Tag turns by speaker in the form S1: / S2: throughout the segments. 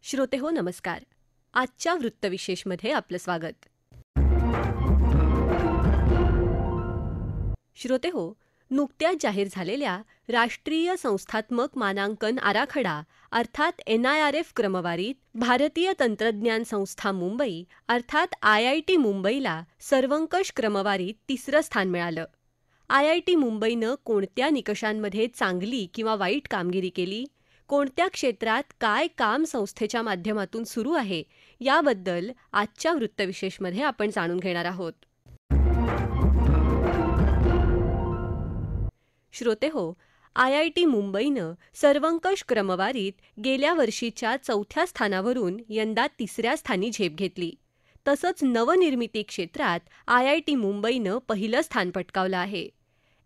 S1: श्रोतेहो नमस्कार. आजच्या वृत्तविशेषमध्ये आपलं स्वागत. श्रोतेहो, नुकत्याच जाहीर झालेल्या राष्ट्रीय संस्थात्मक मानांकन आराखडा अर्थात NIRF क्रमवारीत भारतीय तंत्रज्ञान संस्था मुंबई अर्थात IIT मुंबईला सर्वंकष क्रमवारीत तिसरं स्थान मिळालं. IIT मुंबईनं कोणत्या निकषांमध्ये चांगली किंवा वाईट कामगिरी केली, कोणत्या क्षेत्रात काय काम संस्थेच्या माध्यमातून सुरू आहे, याबद्दल आजच्या वृत्तविशेषमध्ये आपण जाणून घेणार आहोत. श्रोतेहो, IIT मुंबईनं सर्वंकष क्रमवारीत गेल्या वर्षीच्या 4थ्या स्थानावरून यंदा 3ऱ्या स्थानी झेप घेतली. तसंच नवनिर्मिती क्षेत्रात IIT मुंबईनं पहिलं स्थान पटकावलं आहे.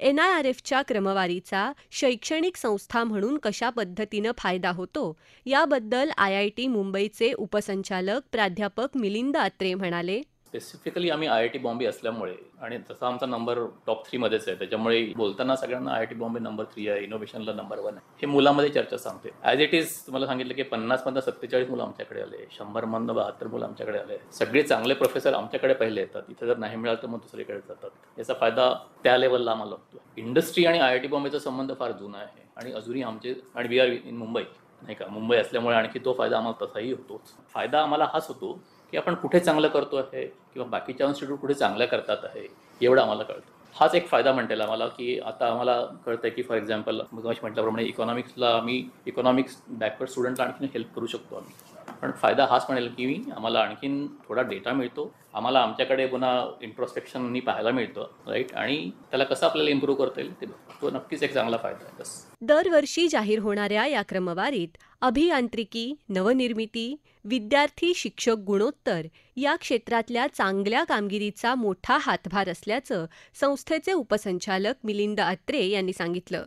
S1: NIRFच्या क्रमवारीचा शैक्षणिक संस्था म्हणून कशा पद्धतीनं फायदा होतो, याबद्दल IIT मुंबईचे उपसंचालक प्राध्यापक मिलिंद अत्रे म्हणाले.
S2: स्पेसिफिकली आम्ही IIT बॉम्बे असल्यामुळे आणि तसा आमचा नंबर टॉप 3 मध्येच आहे, त्याच्यामुळे बोलताना सगळ्यांना IIT बॉम्बे नंबर 3 आहे, इनोव्हेशनला नंबर 1 आहे, हे मुलांमध्ये चर्चा सांगते. ॲज इट इज तुम्हाला सांगितलं की 50मधनं 47 मुलं आमच्याकडे आले, 100मधनं 72 मुलं आमच्याकडे आले. सगळे चांगले प्रोफेसर आमच्याकडे पहिले येतात, इथे जर नाही मिळालं तर मग दुसरीकडे जातात. याचा फायदा त्या लेवलला आम्हाला होतो. इंडस्ट्री आणि IIT बॉम्बेचा संबंध फार जुना आहे आणि अजूनही आमचे आणि वी आर इन मुंबई नाही का, मुंबई असल्यामुळे आणखी तो फायदा आम्हाला तसाही होतोच. फायदा आम्हाला हाच होतो की आपण कुठे चांगलं करतो आहे किंवा बाकीच्या इन्स्टिट्यूट कुठे चांगलं करतात आहे एवढं आम्हाला कळतं. हाच एक फायदा म्हणता येईल आम्हाला की आता आम्हाला कळतं आहे की फॉर एक्झाम्पल मग म्हटल्याप्रमाणे इकॉनॉमिक्सला आम्ही इकॉनॉमिक्स बॅकवर्ड स्टुडंटला आणखीन हेल्प करू शकतो आम्ही. पण फायदा हाच म्हणेल की आम्हाला आणखीन थोडा डेटा मिळतो, आम्हाला आमच्याकडे पुन्हा इंट्रोस्पेक्शननी पाहायला मिळतं, राईट, आणि त्याला कसं आपल्याला इम्प्रूव्ह करता येईल ते तो नक्कीच एक चांगला फायदा आहे. बस
S1: दरवर्षी जाहीर होणाऱ्या या क्रमवारीत अभियांत्रिकी, नवनिर्मिती, विद्यार्थी शिक्षक गुणोत्तर या क्षेत्रातल्या चांगल्या कामगिरीचा मोठा हातभार असल्याचं संस्थेचे उपसंचालक मिलिंद अत्रे यांनी सांगितलं.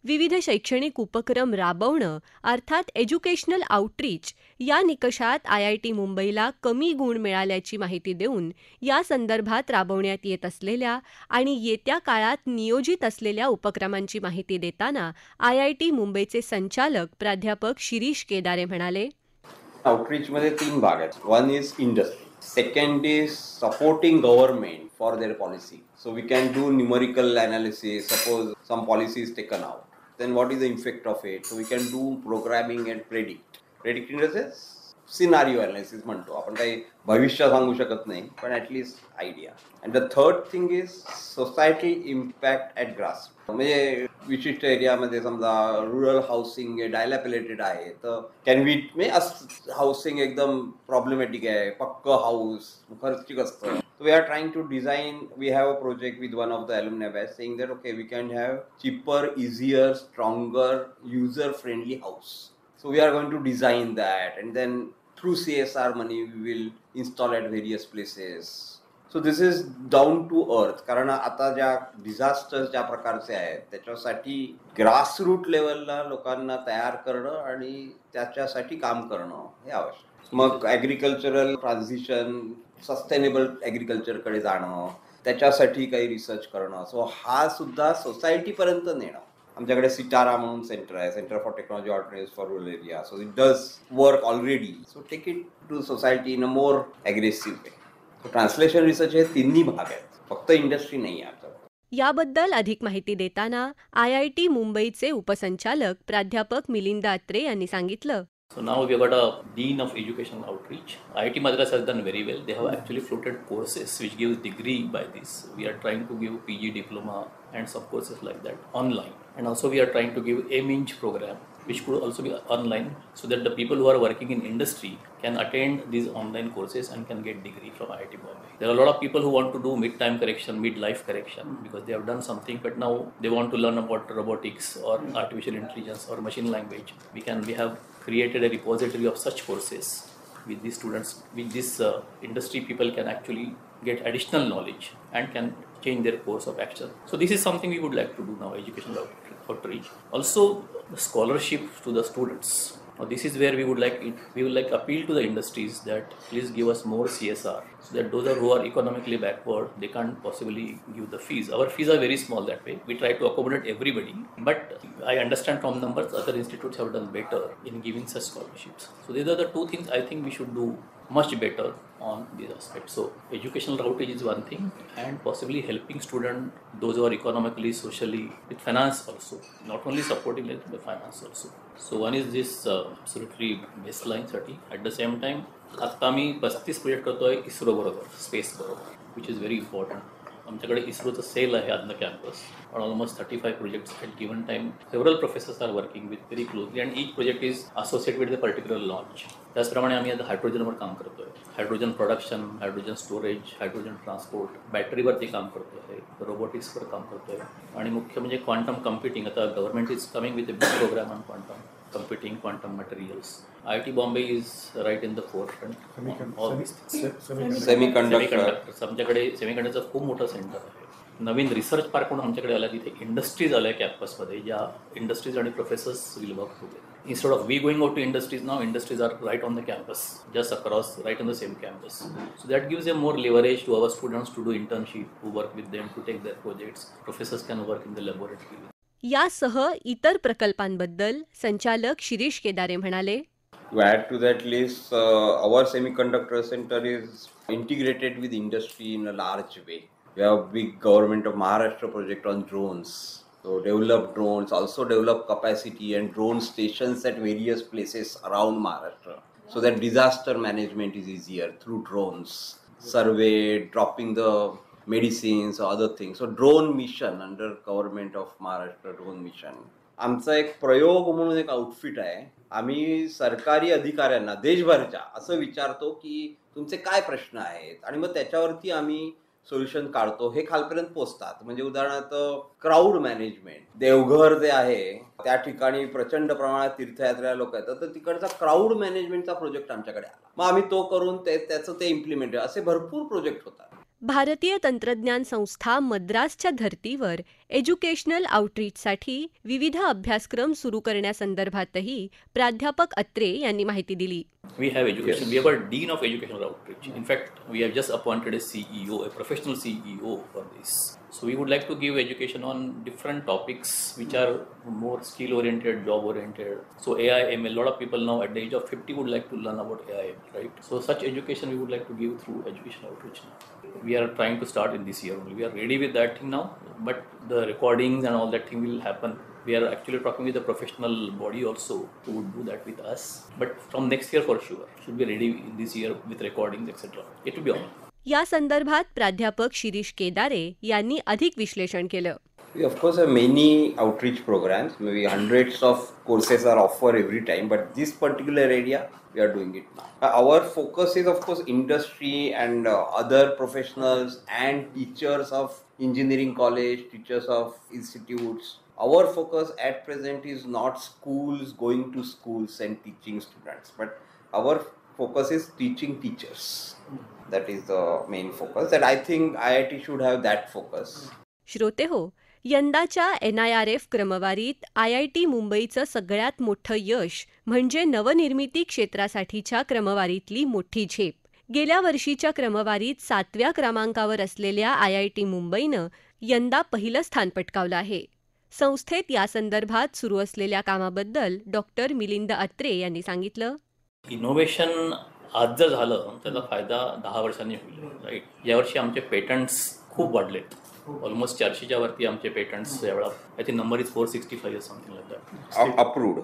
S1: विविध शैक्षणिक उपक्रम राबवणं अर्थात एज्युकेशनल आउटरीच या निकषात IIT मुंबईला कमी गुण मिळाल्याची माहिती देऊन या संदर्भात राबवण्यात येत असलेल्या आणि येत्या काळात नियोजित असलेल्या उपक्रमांची माहिती देताना IIT मुंबईचे संचालक प्राध्यापक शिरीष केदारे म्हणाले.
S3: आउटरीचमध्ये 3 भाग आहेत. One is industry, second is supporting government for their policy. So we can do numerical analysis, suppose some policy is taken out, then what is the effect of it, so we can do programming and predicting as a scenario analysis म्हणतो आपण. काही भविष्य सांगू शकत नाही पण at least idea. And the third thing is society impact at grass. म्हणजे विशिष्ट एरियामध्ये समजा रुरल हाऊसिंग डायलॅपिलेटेड आहे तर कॅन वी हाऊसिंग एकदम प्रॉब्लेमॅटिक आहे, पक्क हाऊस खर्चिक असतं. So we are trying to design, we have a project with one of the alumni batch saying that okay, we can have cheaper, easier, stronger, user-friendly house. So we are going to design that and then through CSR money we will install at various places. So this is down to earth. कारण आता ज्या disasters ज्या प्रकारचे आहेत त्याच्यासाठी grassroot लेवलला लोकांना तयार करणं आणि त्याच्यासाठी काम करणं हे आवश्यक. मग ॲग्रिकल्चरल ट्रान्झिशन, सस्टेनेबल ॲग्रिकल्चरकडे जाणं, त्याच्यासाठी काही रिसर्च करणं. सो हा सुद्धा सोसायटीपर्यंत नेणं. आमच्याकडे सिटारा म्हणून सेंटर आहे, centre for technology alternatives for rural area. So it does work already. So take it to society in a more aggressive way. So translation research हे 3 भाग आहेत, फक्त इंडस्ट्री नाही आहे आमच्याकडे.
S1: याबद्दल अधिक माहिती देताना IIT मुंबईचे उपसंचालक प्राध्यापक मिलिंद अत्रे यांनी सांगितलं.
S2: So now we have got a Dean of Education Outreach. IIT Madras has done very well. They have actually floated courses which gives degree by this. We are trying to give PG diploma and some courses like that online. And also we are trying to give AMINJ program which could also be online so that the people who are working in industry can attend these online courses and can get degree from IIT Bombay. There are a lot of people who want to do mid-time correction, mid-life correction because they have done something but now they want to learn about robotics or artificial intelligence or machine language. We have created a repository of such courses with these students. With this industry people can actually get additional knowledge and can change their course of action. So this is something we would like to do now, educational outreach. Also the scholarship to the students. Now, this is where we would like appeal to the industries that please give us more CSR, so that those who are economically backward, they can't possibly give the fees. Our fees are very small that way. We try to accommodate everybody, but I understand from numbers other institutes have done better in giving such scholarships. So these are the two things I think we should do much better on these aspects. So educational routage is one thing, and possibly helping students, those who are economically, socially, with finance also, not only supporting them but finance also. So one is this absolutely baseline साठी. At the same time, आता आम्ही 35 project करतोय इस्रो बरोबर, space बरोबर, which is very important. आमच्याकडे इस्रोचं cell आहे आदनं campus, on almost 35 projects at given time. Several professors are working with very closely, and each project is associate with the particular launch. त्याचप्रमाणे आम्ही आता हायड्रोजनवर काम करतोय, hydrogen production, hydrogen storage, hydrogen transport, बॅटरीवरती काम करतोय, रोबोटिक्सवर काम करतोय, आणि मुख्य म्हणजे क्वांटम कम्प्युटिंग. आता government is coming with a big programme on quantum computing, quantum materials. IIT Bombay is right in the forefront on all these things. Semiconductors. आमच्याकडे सेमीकंडक्टरचं खूप मोठं सेंटर आहे. नवीन रिसर्च पार्क म्हणून आमच्याकडे आला, तिथे इंडस्ट्रीज आल्या कॅम्पसमध्ये, ज्या इंडस्ट्रीज आणि professors will work together. Instead of we going out to industries, now industries are right on the campus, just across, right on the same campus. So that gives them more leverage to our students to do internship, to work with them, to take their projects. Professors can work in the laboratory.
S1: यासह इतर प्रकल्पांबद्दल संचालक शिरीष केदारे म्हणाले,
S3: To add to that list, our semiconductor center is integrated with industry in a large way. We have a big government of Maharashtra project on drones. So develop drones, also develop capacity and drone stations at various places around Maharashtra, so that disaster management is easier through drones. Survey, dropping the medicines or other things. So drone mission under government of Maharashtra, drone mission. आमचा एक प्रयोग म्हणून एक outfit आहे. आम्ही सरकारी अधिकाऱ्यांना देशभरच्या असं विचारतो की तुमचे काय प्रश्न आहेत, आणि मग त्याच्यावरती आम्ही सोल्युशन काढतो. हे खालपर्यंत पोचतात. म्हणजे उदाहरणार्थ क्राऊड मॅनेजमेंट, देवघर जे आहे त्या ठिकाणी प्रचंड प्रमाणात तीर्थयात्रा लोक येतात, तर तिकडचा क्राऊड मॅनेजमेंटचा प्रोजेक्ट आमच्याकडे आला. मग आम्ही तो करून त्याचं ते इम्प्लिमेंट, असे भरपूर प्रोजेक्ट होतात.
S1: भारतीय तंत्रज्ञान संस्था मद्रासच्या धर्तीवर एज्युकेशनल आउटरीचसाठी विविध अभ्यासक्रम सुरू करण्यासंदर्भातही प्राध्यापक अत्रे यांनी माहिती दिली.
S2: We have education. Yes. We have a dean of educational outreach. In fact, we have just appointed a CEO, a professional CEO for this. So we would like to give education on different topics which are more skill oriented, job oriented. So AI, ML, a lot of people now at the age of 50 would like to learn about AI, right? So such education we would like to give through education outreach now. We are trying to start in this year only. We are ready with that thing now, but the recordings and all that thing will happen. We are actually talking with a professional body also who would do that with us. But from next year for sure, should be ready in this year with recordings, etc. It will be on.
S1: या संदर्भात प्राध्यापक शिरीष केदारे यांनी अधिक विश्लेषण केलं.
S3: We of course have many outreach programs. Maybe hundreds of courses are offered every time, but this particular area we are doing it now. Our focus is of course industry and other professionals and teachers of engineering college, teachers of institutes. Our focus at present is not schools, going to schools and teaching students, but our focus is teaching teachers. That is the main focus, and I think IIT should have that focus.
S1: श्रोते हो, यंदाच्या NIRF क्रमवारीत IIT मुंबईचं सगळ्यात मोठं यश म्हणजे नवनिर्मिती क्षेत्रासाठीच्या क्रमवारीतली मोठी झेप. गेल्या वर्षीच्या क्रमवारीत 7व्या क्रमांकावर असलेल्या IIT मुंबईनं यंदा पहिलं स्थान पटकावलं आहे. संस्थेत यासंदर्भात सुरू असलेल्या कामाबद्दल डॉक्टर मिलिंद अत्रे यांनी सांगितलं.
S2: इनोव्हेशन आज जर झालं त्याचा फायदा 10 वर्षांनी होईल, राईट. यावर्षी आमचे पेटंट्स खूप वाढलेत. ऑलमोस्ट 400च्या वरती आमचे पेटंट्स यावेळा. I think number is 465 something like that approved.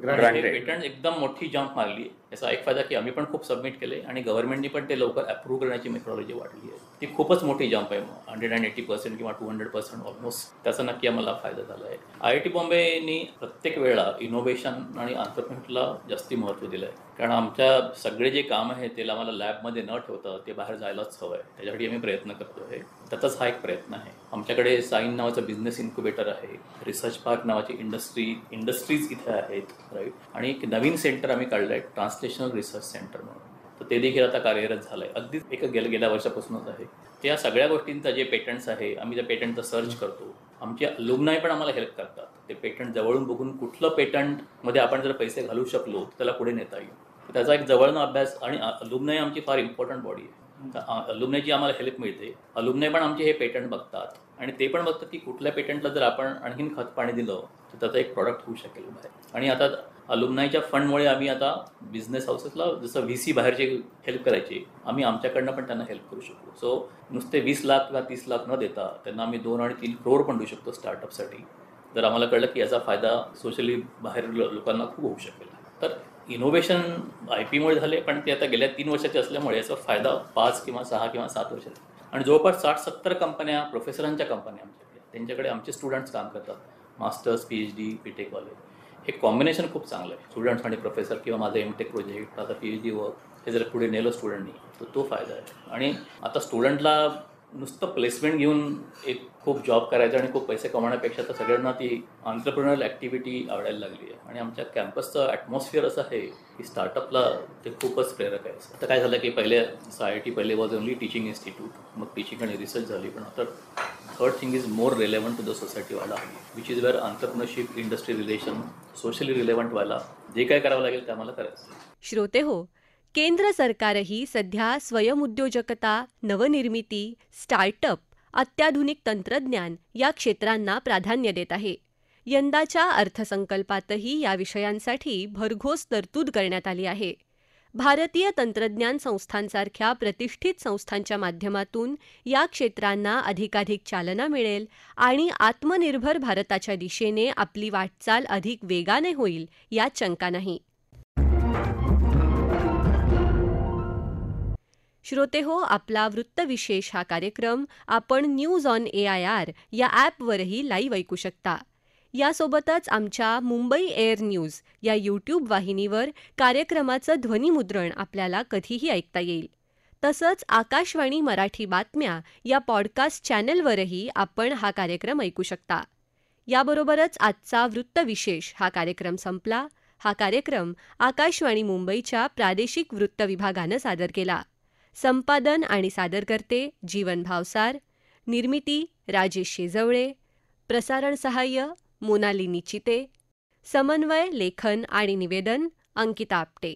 S2: Patent एकदम मोठी जंप मारली. याचा एक फायदा की आम्ही पण खूप सबमिट केले आणि गव्हर्नमेंटनी पण ते लवकर अप्रूव्ह करण्याची मेथॉडॉलॉजी वाढली आहे. ती खूपच मोठी जंप आहे. 180% किंवा 200% ऑलमोस्ट. त्याचा नक्की आम्हाला फायदा झाला आहे. IIT बॉम्बेनी प्रत्येक वेळा इनोव्हेशन आणि एंटरप्रेन्योरला जास्ती महत्त्व दिलं आहे. कारण आमच्या सगळे जे काम आहे ते आम्हाला लॅबमध्ये न ठेवता ते बाहेर जायलाच हवं आहे. त्याच्यासाठी आम्ही प्रयत्न करतो आहे. त्याचाच हा एक प्रयत्न आहे. आमच्याकडे साईन नावाचं बिझनेस इन्क्युबेटर आहे. रिसर्च पार्क नावाची इंडस्ट्रीज इथे आहेत, राईट. आणि एक नवीन सेंटर आम्ही काढलं आहे, ट्रान्सलेशनल रिसर्च सेंटर म्हणून. तर ते देखील आता कार्यरत झालं आहे. अगदीच गेल्या वर्षापासूनच आहे. त्या सगळ्या गोष्टींचा जे पेटंट्स आहे, आम्ही त्या पेटंटचा सर्च करतो. आमचे अलुमनाय पण आम्हाला हेल्प करतात. ते पेटंट जवळून बघून कुठलं पेटंटमध्ये आपण जर पैसे घालू शकलो तर त्याला पुढे नेता येईल. तर त्याचा एक जवळनं अभ्यास आणि अलुमनाय आमची फार इम्पॉर्टंट बॉडी आहे. अलुमनायची आम्हाला हेल्प मिळते. अलुमनाय पण आमचे हे पेटंट बघतात आणि ते पण बघतात की कुठल्या पेटंटला जर आपण आणखीन खत पाणी दिलं तर त्याचं एक प्रॉडक्ट होऊ शकेल बाहेर. आणि आता अलुमनायच्या फंडमुळे आम्ही आता बिझनेस हाऊसेसला जसं VC बाहेरचे हेल्प करायचे, आम्ही आमच्याकडनं पण त्यांना हेल्प करू शकतो. सो नुसते 20 लाख किंवा 30 लाख न देता त्यांना आम्ही 2 आणि 3 करोड पण देऊ शकतो स्टार्टअपसाठी. जर आम्हाला कळलं की याचा फायदा सोशली बाहेर लोकांना खूप होऊ शकेल. तर इनोव्हेशन IP मुळे झाले, पण ते आता गेल्या 3 वर्षाचे असल्यामुळे याचा फायदा 5 किंवा 6 किंवा 7 वर्षाचा. आणि जवळपास 60-70 कंपन्या, प्रोफेसरांच्या कंपन्या आमच्याकडे, त्यांच्याकडे आमचे स्टुडंट्स काम करतात. मास्टर्स, PhD, BTech वाले. हे कॉम्बिनेशन खूप चांगलं आहे. स्टुडंट्स आणि प्रोफेसर किंवा माझं MTech प्रोजेक्ट, माझा PhD वर्क हे जर पुढे नेलं स्टुडंटनी तर तो फायदा आहे. आणि आता स्टुडंटला नुसतं प्लेसमेंट घेऊन एक खूप जॉब करायचा आणि खूप पैसे कमवण्यापेक्षा तर सगळ्यांना ती एंटरप्रेन्युअल ॲक्टिव्हिटी आवडायला लागली आहे. आणि आमच्या कॅम्पसचं ॲटमॉस्फिअर असं आहे की स्टार्टअपला ते खूपच प्रेरक आहे. आता काय झालं की पहिले IIT पहिले वॉज ओनली टीचिंग इन्स्टिट्यूट, मग टीचिंग आणि रिसर्च झाली. पण आता third thing is more relevant to the society व्हायला हवी, which is where entrepreneurship, industry relation, socially relevant व्हायला जे काय करावं लागेल ते आम्हाला करायचं.
S1: श्रोते हो, केंद्र सरकारही सध्या स्वयंउद्योजकता, नवनिर्मिती, स्टार्टअप, अत्याधुनिक तंत्रज्ञान या क्षेत्रांना प्राधान्य देत आहे. यंदाच्या अर्थसंकल्पातही या विषयांसाठी भरघोस तरतूद करण्यात आली आहे. भारतीय तंत्रज्ञान संस्थांसारख्या प्रतिष्ठित संस्थांच्या माध्यमातून या क्षेत्रांना अधिकाधिक चालना मिळेल आणि आत्मनिर्भर भारताच्या दिशेने आपली वाटचाल अधिक वेगाने होईल यात शंका नाही. श्रोतेहो, आपला वृत्तविशेष हा कार्यक्रम आपण न्यूज ऑन AIR या ॲपवरही लाईव्ह ऐकू शकता. यासोबतच आमच्या मुंबई एअर न्यूज या YouTube वाहिनीवर कार्यक्रमाचं ध्वनिमुद्रण आपल्याला कधीही ऐकता येईल. तसंच आकाशवाणी मराठी बातम्या या पॉडकास्ट चॅनलवरही आपण हा कार्यक्रम ऐकू शकता. याबरोबरच आजचा वृत्तविशेष हा कार्यक्रम संपला. हा कार्यक्रम आकाशवाणी मुंबईच्या प्रादेशिक वृत्त विभागानं सादर केला. संपादन आणि सादरकर्ते जीवन भावसार, निर्मिती राजेश शेजवळे, प्रसारण सहाय्य मोनाली निचिते, समन्वय, लेखन आणि निवेदन अंकिता आपटे.